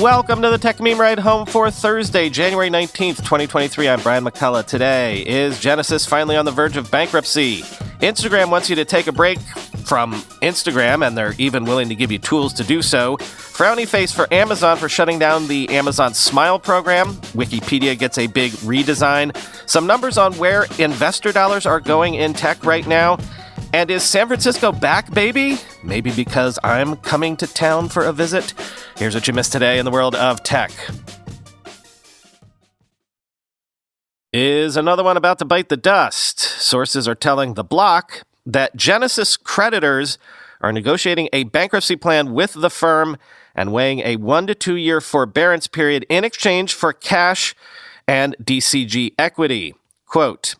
Welcome to the Techmeme Ride Home for Thursday, January 19th, 2023. I'm Brian McCullough. Today, is Genesis finally on the verge of bankruptcy? Instagram wants you to take a break from Instagram, and they're even willing to give you tools to do so. Frowny face for Amazon for shutting down the Amazon Smile program. Wikipedia gets a big redesign. Some numbers on where investor dollars are going in tech right now. And is San Francisco back, baby? Maybe because I'm coming to town for a visit. Here's what you missed today in the world of tech. Is another one about to bite the dust? Sources are telling The Block that Genesis creditors are negotiating a bankruptcy plan with the firm and weighing a 1 to 2 year forbearance period in exchange for cash and DCG equity. Quote,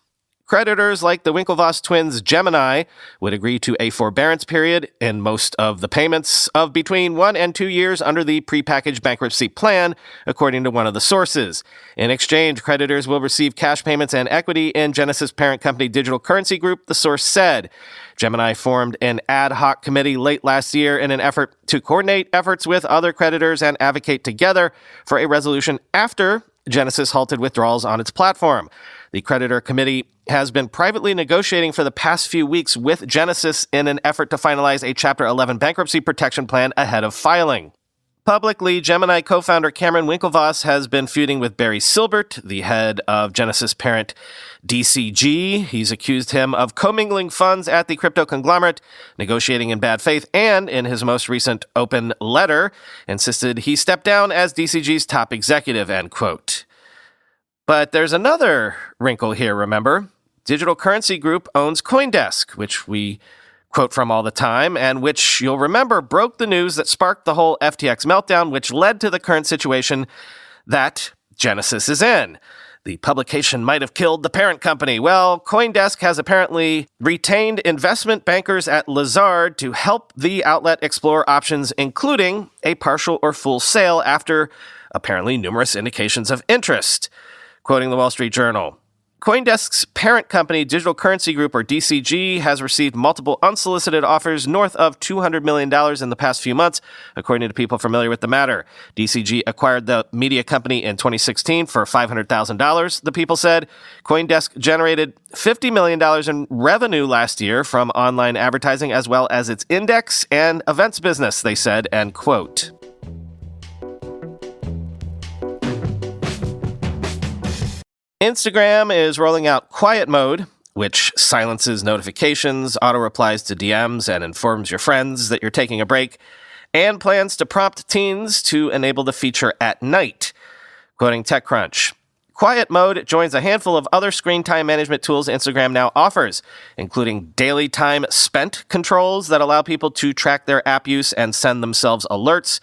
creditors like the Winklevoss twins Gemini would agree to a forbearance period in most of the payments of between 1 and 2 years under the prepackaged bankruptcy plan, according to one of the sources. In exchange, creditors will receive cash payments and equity in Genesis parent company Digital Currency Group, the source said. Gemini formed an ad hoc committee late last year in an effort to coordinate efforts with other creditors and advocate together for a resolution after Genesis halted withdrawals on its platform. The creditor committee has been privately negotiating for the past few weeks with Genesis in an effort to finalize a Chapter 11 bankruptcy protection plan ahead of filing. Publicly, Gemini co-founder Cameron Winklevoss has been feuding with Barry Silbert, the head of Genesis parent DCG. He's accused him of commingling funds at the crypto conglomerate, negotiating in bad faith, and in his most recent open letter, insisted he stepped down as DCG's top executive, end quote. But there's another wrinkle here, remember? Digital Currency Group owns CoinDesk, which we quote from all the time, and which you'll remember broke the news that sparked the whole FTX meltdown, which led to the current situation that Genesis is in. The publication might have killed the parent company. Well, CoinDesk has apparently retained investment bankers at Lazard to help the outlet explore options, including a partial or full sale after apparently numerous indications of interest. Quoting the Wall Street Journal, CoinDesk's parent company, Digital Currency Group, or DCG, has received multiple unsolicited offers north of $200 million in the past few months, according to people familiar with the matter. DCG acquired the media company in 2016 for $500,000, the people said. CoinDesk generated $50 million in revenue last year from online advertising as well as its index and events business, they said, end quote. Instagram is rolling out quiet mode, which silences notifications, auto-replies to DMs, and informs your friends that you're taking a break, and plans to prompt teens to enable the feature at night. Quoting TechCrunch, quiet mode joins a handful of other screen time management tools Instagram now offers, including daily time spent controls that allow people to track their app use and send themselves alerts,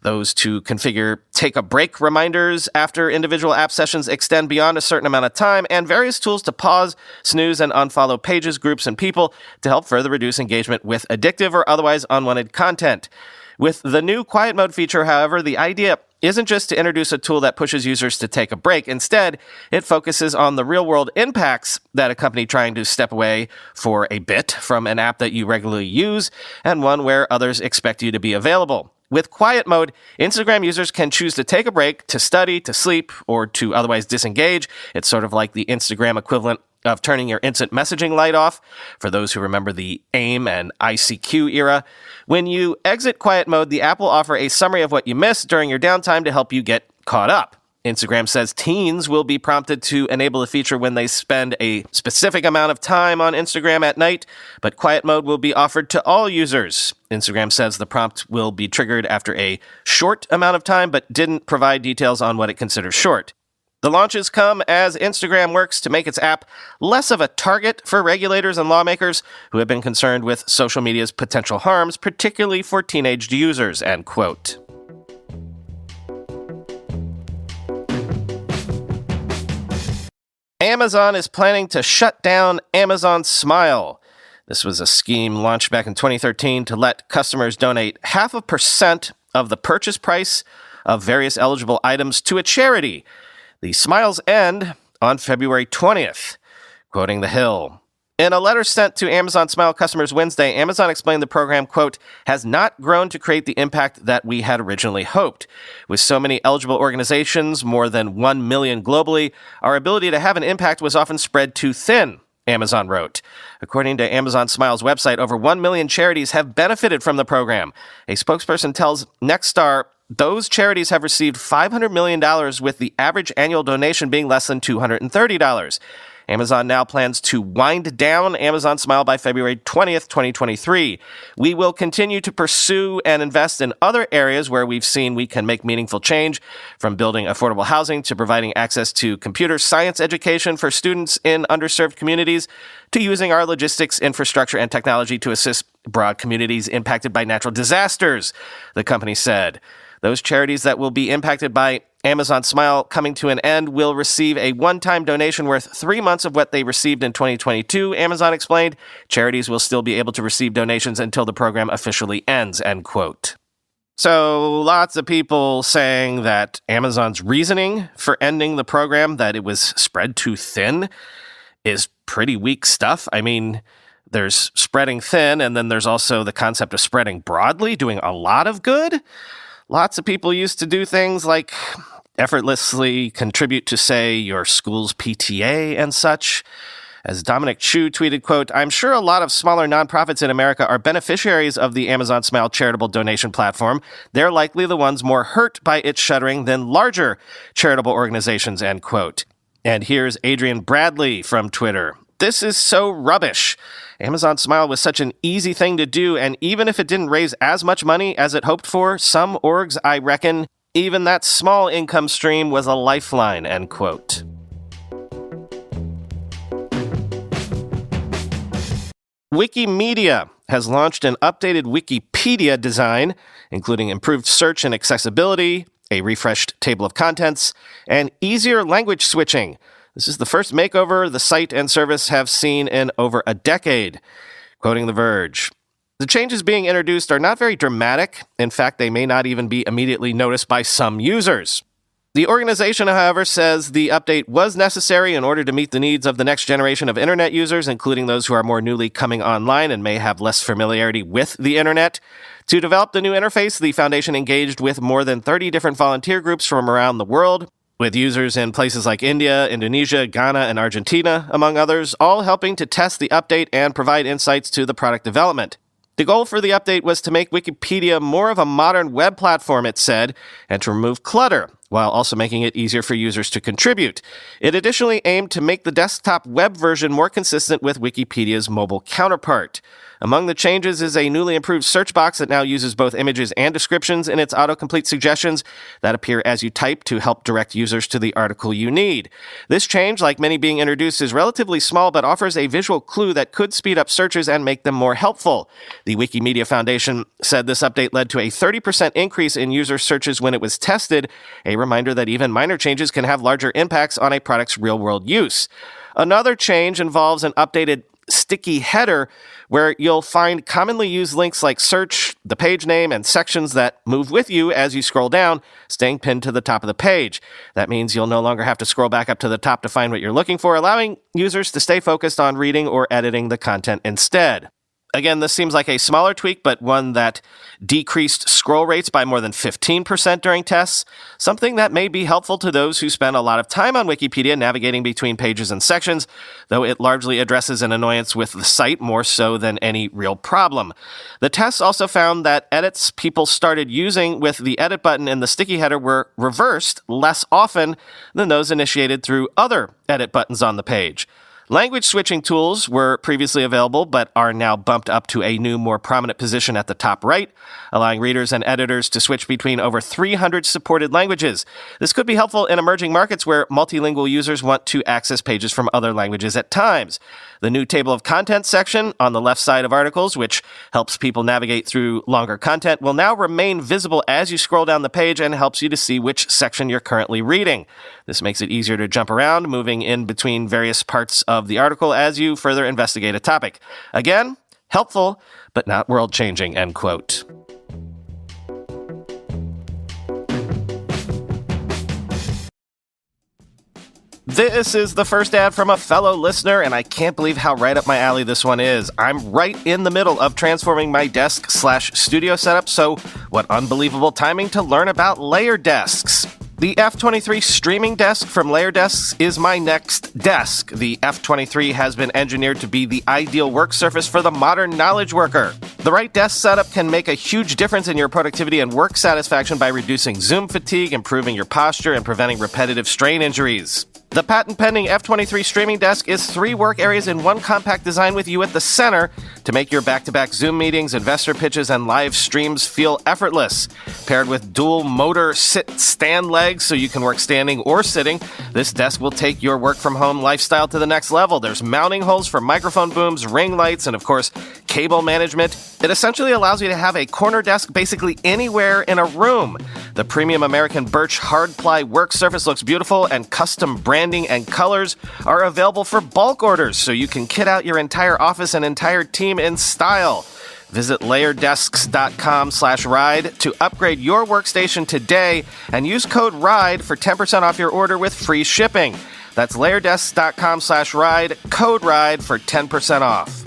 those to configure take a break reminders after individual app sessions extend beyond a certain amount of time, and various tools to pause, snooze, and unfollow pages, groups, and people to help further reduce engagement with addictive or otherwise unwanted content. With the new quiet mode feature, however, the idea isn't just to introduce a tool that pushes users to take a break. Instead, it focuses on the real-world impacts that accompany trying to step away for a bit from an app that you regularly use, and one where others expect you to be available. With quiet mode, Instagram users can choose to take a break, to study, to sleep, or to otherwise disengage. It's sort of like the Instagram equivalent of turning your instant messaging light off, for those who remember the AIM and ICQ era. When you exit quiet mode, the app will offer a summary of what you missed during your downtime to help you get caught up. Instagram says teens will be prompted to enable the feature when they spend a specific amount of time on Instagram at night, but quiet mode will be offered to all users. Instagram says the prompt will be triggered after a short amount of time, but didn't provide details on what it considers short. The launches come as Instagram works to make its app less of a target for regulators and lawmakers who have been concerned with social media's potential harms, particularly for teenage users, end quote. Amazon is planning to shut down Amazon Smile. This was a scheme launched back in 2013 to let customers donate 0.5% of the purchase price of various eligible items to a charity. The smiles end on February 20th. Quoting The Hill, In a letter sent to Amazon Smile customers Wednesday, Amazon explained the program, quote, has not grown to create the impact that we had originally hoped. With so many eligible organizations, more than 1 million globally, our ability to have an impact was often spread too thin, Amazon wrote. According to Amazon Smile's website, over 1 million charities have benefited from the program. A spokesperson tells Nexstar those charities have received $500 million, with the average annual donation being less than $230. Amazon now plans to wind down Amazon Smile by February 20th, 2023. We will continue to pursue and invest in other areas where we've seen we can make meaningful change, from building affordable housing to providing access to computer science education for students in underserved communities, to using our logistics infrastructure and technology to assist broad communities impacted by natural disasters, the company said. Those charities that will be impacted by Amazon Smile coming to an end will receive a one-time donation worth 3 months of what they received in 2022, Amazon explained. Charities will still be able to receive donations until the program officially ends, end quote. So lots of people saying that Amazon's reasoning for ending the program, that it was spread too thin, is pretty weak stuff. I mean, there's spreading thin, and then there's also the concept of spreading broadly, doing a lot of good. Lots of people used to do things like effortlessly contribute to, say, your school's PTA and such. As Dominic Chu tweeted, quote, I'm sure a lot of smaller nonprofits in America are beneficiaries of the Amazon Smile charitable donation platform. They're likely the ones more hurt by its shuttering than larger charitable organizations, end quote. And here's Adrian Bradley from Twitter. This is so rubbish. Amazon Smile was such an easy thing to do, and even if it didn't raise as much money as it hoped for, some orgs, I reckon, even that small income stream was a lifeline, end quote. Wikimedia has launched an updated Wikipedia design, including improved search and accessibility, a refreshed table of contents, and easier language switching. This is the first makeover the site and service have seen in over a decade. Quoting The Verge, the changes being introduced are not very dramatic. In fact, they may not even be immediately noticed by some users. The organization, however, says the update was necessary in order to meet the needs of the next generation of internet users, including those who are more newly coming online and may have less familiarity with the internet. To develop the new interface, the foundation engaged with more than 30 different volunteer groups from around the world, with users in places like India, Indonesia, Ghana, and Argentina, among others, all helping to test the update and provide insights to the product development. The goal for the update was to make Wikipedia more of a modern web platform, it said, and to remove clutter, while also making it easier for users to contribute. It additionally aimed to make the desktop web version more consistent with Wikipedia's mobile counterpart. Among the changes is a newly improved search box that now uses both images and descriptions in its autocomplete suggestions that appear as you type to help direct users to the article you need. This change, like many being introduced, is relatively small but offers a visual clue that could speed up searches and make them more helpful. The Wikimedia Foundation said this update led to a 30% increase in user searches when it was tested, a reminder that even minor changes can have larger impacts on a product's real-world use. Another change involves an updated sticky header where you'll find commonly used links like search, the page name, and sections that move with you as you scroll down, staying pinned to the top of the page. That means you'll no longer have to scroll back up to the top to find what you're looking for, allowing users to stay focused on reading or editing the content instead. Again, this seems like a smaller tweak, but one that decreased scroll rates by more than 15% during tests, something that may be helpful to those who spend a lot of time on Wikipedia navigating between pages and sections, though it largely addresses an annoyance with the site more so than any real problem. The tests also found that edits people started using with the edit button in the sticky header were reversed less often than those initiated through other edit buttons on the page. Language switching tools were previously available, but are now bumped up to a new, more prominent position at the top right, allowing readers and editors to switch between over 300 supported languages. This could be helpful in emerging markets where multilingual users want to access pages from other languages at times. The new table of contents section on the left side of articles, which helps people navigate through longer content, will now remain visible as you scroll down the page and helps you to see which section you're currently reading. This makes it easier to jump around, moving in between various parts of the article as you further investigate a topic. Again, helpful, but not world-changing, end quote. This is the first ad from a fellow listener, and I can't believe how right up my alley this one is. I'm right in the middle of transforming my desk/studio setup, so what unbelievable timing to learn about layer desks. The F23 streaming desk from Layer Desks is my next desk. The F23 has been engineered to be the ideal work surface for the modern knowledge worker. The right desk setup can make a huge difference in your productivity and work satisfaction by reducing Zoom fatigue, improving your posture, and preventing repetitive strain injuries. The patent-pending F23 streaming desk is 3 work areas in one compact design with you at the center to make your back-to-back Zoom meetings, investor pitches, and live streams feel effortless. Paired with dual motor sit-stand legs so you can work standing or sitting, this desk will take your work-from-home lifestyle to the next level. There's mounting holes for microphone booms, ring lights, and of course, cable management. It essentially allows you to have a corner desk basically anywhere in a room. The premium American birch hard-ply work surface looks beautiful, and custom branding and colors are available for bulk orders, so you can kit out your entire office and entire team in style. Visit layerdesks.com/ride to upgrade your workstation today and use code RIDE for 10% off your order with free shipping. That's layerdesks.com/ride, code RIDE for 10% off.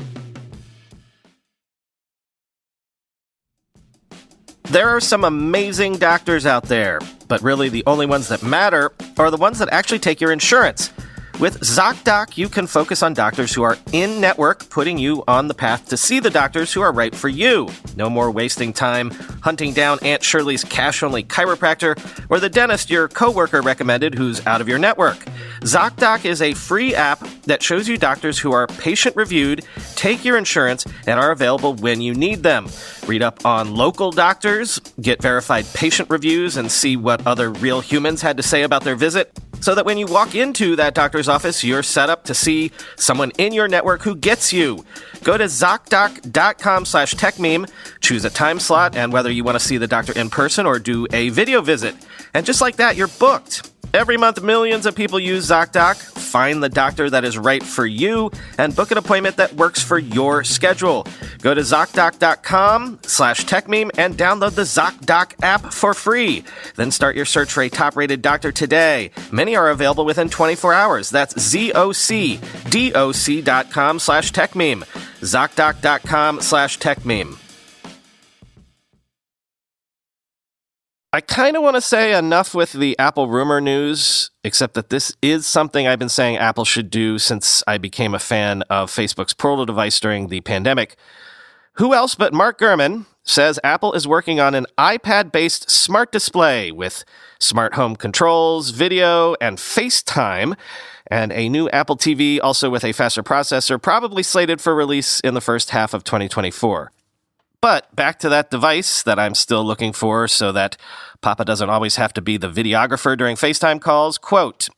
There are some amazing doctors out there, but really the only ones that matter are the ones that actually take your insurance. With ZocDoc, you can focus on doctors who are in-network, putting you on the path to see the doctors who are right for you. No more wasting time hunting down Aunt Shirley's cash-only chiropractor or the dentist your coworker recommended who's out of your network. ZocDoc is a free app that shows you doctors who are patient-reviewed, take your insurance, and are available when you need them. Read up on local doctors, get verified patient reviews, and see what other real humans had to say about their visit, so that when you walk into that doctor's office, you're set up to see someone in your network who gets you. Go to ZocDoc.com/Techmeme, choose a time slot, and whether you want to see the doctor in person or do a video visit. And just like that, you're booked. Every month, millions of people use ZocDoc. Find the doctor that is right for you and book an appointment that works for your schedule. Go to ZocDoc.com/Techmeme and download the ZocDoc app for free. Then start your search for a top-rated doctor today. Many are available within 24 hours. That's ZocDoc.com/Techmeme. ZocDoc.com/Techmeme. I kind of want to say enough with the Apple rumor news, except that this is something I've been saying Apple should do since I became a fan of Facebook's Portal device during the pandemic. Who else but Mark Gurman says Apple is working on an iPad-based smart display with smart home controls, video, and FaceTime, and a new Apple TV also with a faster processor, probably slated for release in the first half of 2024. But back to that device that I'm still looking for so that Papa doesn't always have to be the videographer during FaceTime calls. Quote,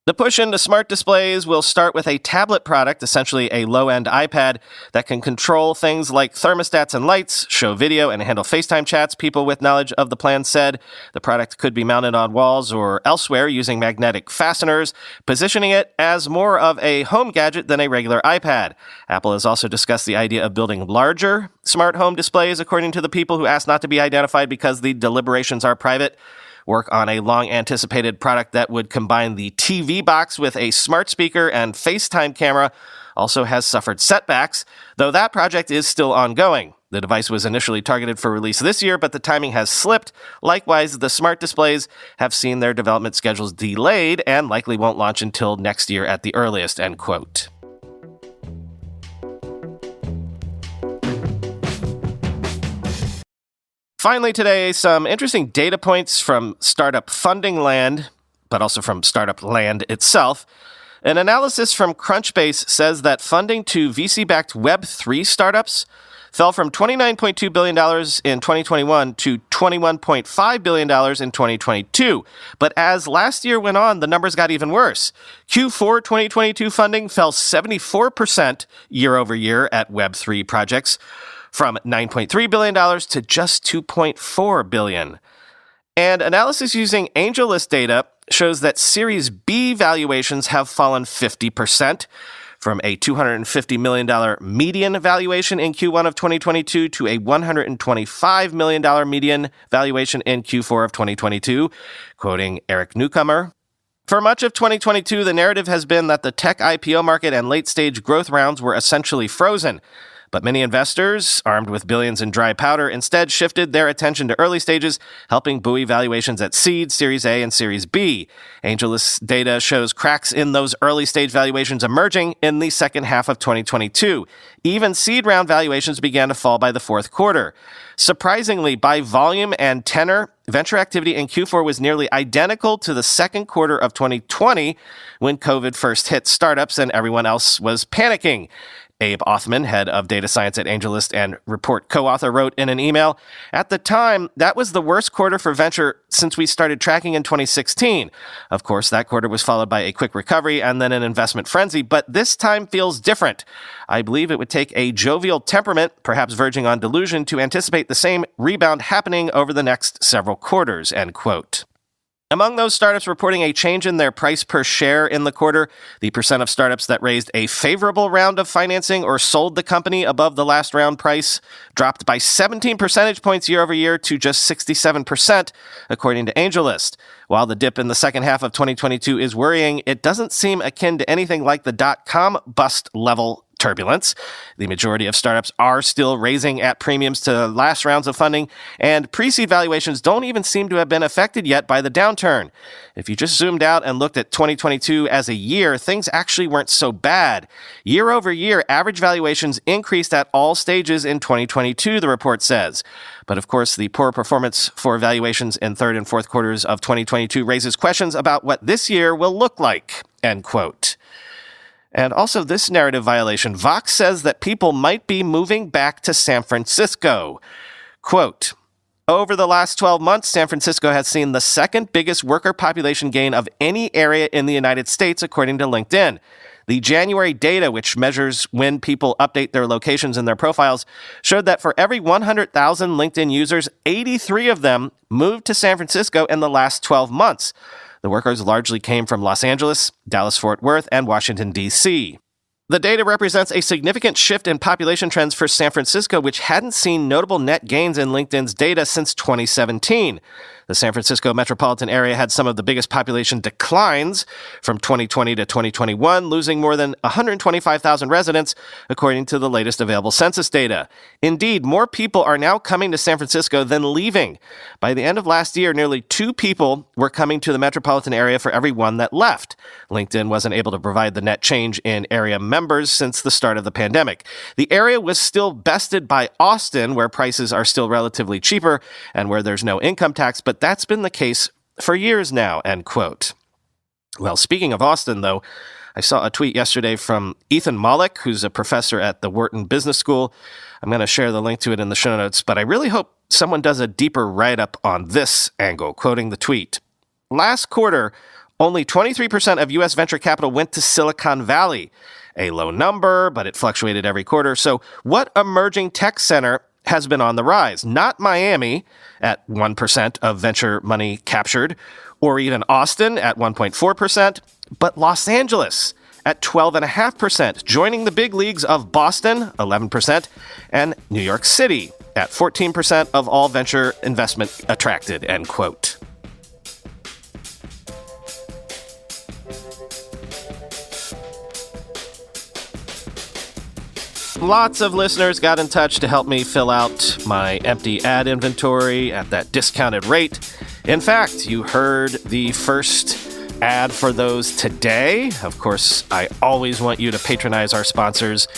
the push into smart displays will start with a tablet product, essentially a low-end iPad that can control things like thermostats and lights, show video, and handle FaceTime chats. People with knowledge of the plan said the product could be mounted on walls or elsewhere using magnetic fasteners, positioning it as more of a home gadget than a regular iPad. Apple has also discussed the idea of building larger smart home displays, according to the people who asked not to be identified because the deliberations are private. Work on a long-anticipated product that would combine the TV box with a smart speaker and FaceTime camera also has suffered setbacks, though that project is still ongoing. The device was initially targeted for release this year, but the timing has slipped. Likewise, the smart displays have seen their development schedules delayed and likely won't launch until next year at the earliest, end quote. Finally today, some interesting data points from startup funding land, but also from startup land itself. An analysis from Crunchbase says that funding to VC-backed Web3 startups fell from $29.2 billion in 2021 to $21.5 billion in 2022. But as last year went on, the numbers got even worse. Q4 2022 funding fell 74% year over year at Web3 projects, from $9.3 billion to just $2.4 billion. And analysis using AngelList data shows that Series B valuations have fallen 50%, from a $250 million median valuation in Q1 of 2022 to a $125 million median valuation in Q4 of 2022, quoting Eric Newcomer. For much of 2022, the narrative has been that the tech IPO market and late-stage growth rounds were essentially frozen. But many investors, armed with billions in dry powder, instead shifted their attention to early stages, helping buoy valuations at seed, Series A, and Series B. AngelList data shows cracks in those early-stage valuations emerging in the second half of 2022. Even seed round valuations began to fall by the fourth quarter. Surprisingly, by volume and tenor, venture activity in Q4 was nearly identical to the second quarter of 2020 when COVID first hit startups and everyone else was panicking. Abe Othman, head of data science at AngelList and report co-author, wrote in an email, "At the time, that was the worst quarter for venture since we started tracking in 2016. Of course, that quarter was followed by a quick recovery and then an investment frenzy, but this time feels different. I believe it would take a jovial temperament, perhaps verging on delusion, to anticipate the same rebound happening over the next several quarters," end quote. Among those startups reporting a change in their price per share in the quarter, the percent of startups that raised a favorable round of financing or sold the company above the last round price dropped by 17 percentage points year over year to just 67%, according to AngelList. While the dip in the second half of 2022 is worrying, it doesn't seem akin to anything like the dot-com bust level turbulence. The majority of startups are still raising at premiums to last rounds of funding, and pre-seed valuations don't even seem to have been affected yet by the downturn. If you just zoomed out and looked at 2022 as a year, things actually weren't so bad. Year over year, average valuations increased at all stages in 2022, the report says. But of course, the poor performance for valuations in third and fourth quarters of 2022 raises questions about what this year will look like, end quote. And also this narrative violation, Vox says that people might be moving back to San Francisco. Quote, "Over the last 12 months, San Francisco has seen the second biggest worker population gain of any area in the United States, according to LinkedIn. The January data, which measures when people update their locations in their profiles, showed that for every 100,000 LinkedIn users, 83 of them moved to San Francisco in the last 12 months. The workers largely came from Los Angeles, Dallas-Fort Worth, and Washington, D.C. The data represents a significant shift in population trends for San Francisco, which hadn't seen notable net gains in LinkedIn's data since 2017. The San Francisco metropolitan area had some of the biggest population declines from 2020 to 2021, losing more than 125,000 residents, according to the latest available census data. Indeed, more people are now coming to San Francisco than leaving. By the end of last year, nearly 2 people were coming to the metropolitan area for every 1 that left. LinkedIn wasn't able to provide the net change in area members since the start of the pandemic. The area was still bested by Austin, where prices are still relatively cheaper and where there's no income tax, but that's been the case for years now, end quote. Well, speaking of Austin, though, I saw a tweet yesterday from Ethan Mollick, who's a professor at the Wharton Business School. I'm going to share the link to it in the show notes, but I really hope someone does a deeper write-up on this angle, quoting the tweet. "Last quarter, only 23% of U.S. venture capital went to Silicon Valley. A low number, but it fluctuated every quarter. So what emerging tech center has been on the rise? Not Miami at 1% of venture money captured, or even Austin at 1.4%, but Los Angeles at 12.5%, joining the big leagues of Boston, 11%, and New York City at 14% of all venture investment attracted," end quote. Lots of listeners got in touch to help me fill out my empty ad inventory at that discounted rate. In fact, you heard the first ad for those today. Of course, I always want you to patronize our sponsors,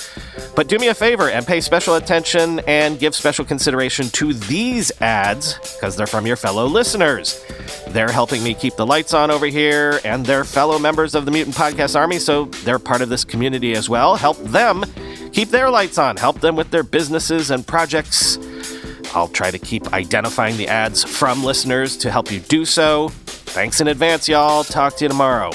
but do me a favor and pay special attention and give special consideration to these ads because they're from your fellow listeners. They're helping me keep the lights on over here, and they're fellow members of the Mutant Podcast Army, so they're part of this community as well. Help them keep their lights on. Help them with their businesses and projects. I'll try to keep identifying the ads from listeners to help you do so. Thanks in advance, y'all. Talk to you tomorrow.